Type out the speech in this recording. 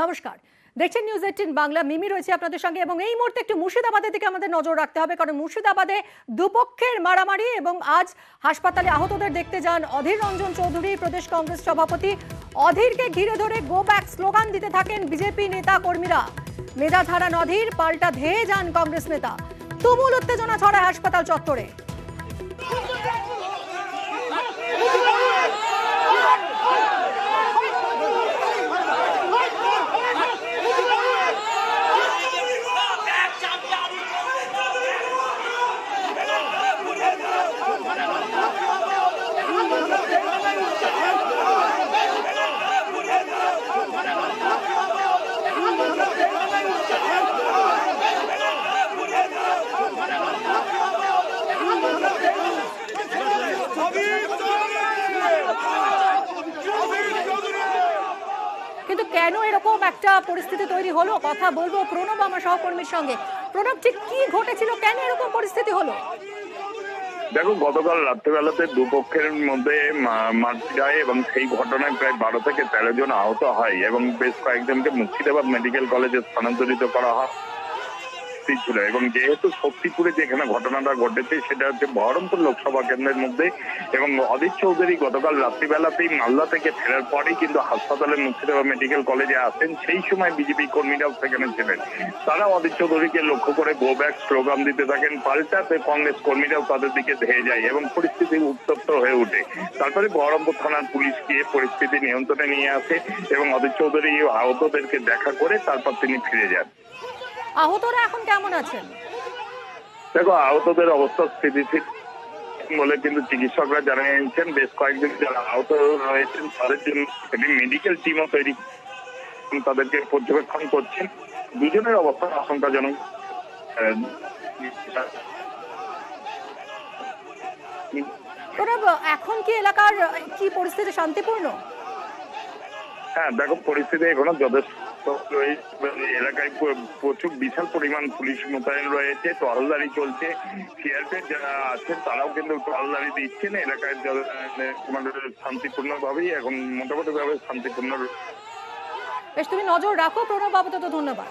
নমস্কার, দেখছেন নিউজ 18 বাংলা। মিমি রয়েছে আপনাদের সঙ্গে এবং এই মুহূর্তে একটু মুর্শিদাবাদের দিকে আমাদের নজর রাখতে হবে, কারণ মুর্শিদাবাদে দুপক্ষের মারামারি এবং আজ হাসপাতালে আহতদের দেখতে যান অধীর রঞ্জন চৌধুরী, প্রদেশ কংগ্রেস সভাপতি। অধীরকে ঘিরে ধরে গো ব্যাক স্লোগান দিতে থাকেন বিজেপি নেতা কর্মীরা। মেজাজ হারান অধীর, পাল্টা ধেয়ে যান কংগ্রেস নেতা। তুমুল উত্তেজনা ছড়ায় হাসপাতাল চত্বরে। কিন্তু কেন এরকম একটা পরিস্থিতি তৈরি হলো, কথা বলবো প্রণব আমার সহকর্মীর সঙ্গে। প্রণব, ঠিক কি ঘটেছিল, কেন এরকম পরিস্থিতি হলো? দেখো, গতকাল রাত্রিবেলাতে দুপক্ষের মধ্যে মারপিট হয় এবং সেই ঘটনায় প্রায় 12 থেকে 13 জন আহত হয় এবং বেশ কয়েকজনকে মুর্শিদাবাদ মেডিকেল কলেজে স্থানান্তরিত করা হয় ছিল। এবং যেহেতু শক্তিপুরে যেখানে ঘটনাটা ঘটেছে সেটা হচ্ছে বহরমপুর লোকসভা কেন্দ্রের মধ্যে, এবং অধীর চৌধুরী গতকাল রাত্রিবেলাতেই মালদা থেকে ফেরার পরেই কিন্তু হাসপাতালে মুর্শিদাবাদ মেডিকেল কলেজে আসেন। সেই সময় বিজেপি কর্মীরাও সেখানে ছিলেন। তারা অধীর চৌধুরীকে লক্ষ্য করে গো ব্যাক স্লোগান দিতে থাকেন। পাল্টাতে কংগ্রেস কর্মীরাও তাদের দিকে ধেয়ে যায় এবং পরিস্থিতি উত্তপ্ত হয়ে ওঠে। তারপরে বহরমপুর থানার পুলিশ গিয়ে পরিস্থিতি নিয়ন্ত্রণে নিয়ে আসে এবং অধীর চৌধুরী আহতদেরকে দেখা করে তারপর তিনি ফিরে যান। আহতরা এখন কেমন আছেন? দেখো, আহতদের অবস্থা স্থিতিশীল বলে কিন্তু চিকিৎসকরা জানিয়েছেন। বেশ কয়েকজন যারা আহত রয়েছেন তাদের জন্য মেডিকেল টিমও তৈরি, তাদেরকে পর্যবেক্ষণ করছেন। দুজনের অবস্থা আশঙ্কাজনক। এখন কি এলাকার কি পরিস্থিতি শান্তিপূর্ণ? হ্যাঁ, দেখো, পরিস্থিতি এখনো যথেষ্ট এলাকায় প্রচুর বিশাল পরিমাণ পুলিশ মোতায়েন রয়েছে, টহলদারি চলছে। সিআরপিএফ যারা আছেন তারাও কিন্তু টহলদারি দিচ্ছেন। এলাকায় শান্তিপূর্ণ ভাবেই এখন মোটামুটি ভাবে শান্তিপূর্ণ। বেশ, তুমি নজর রাখো প্রণব, আপাতত ধন্যবাদ।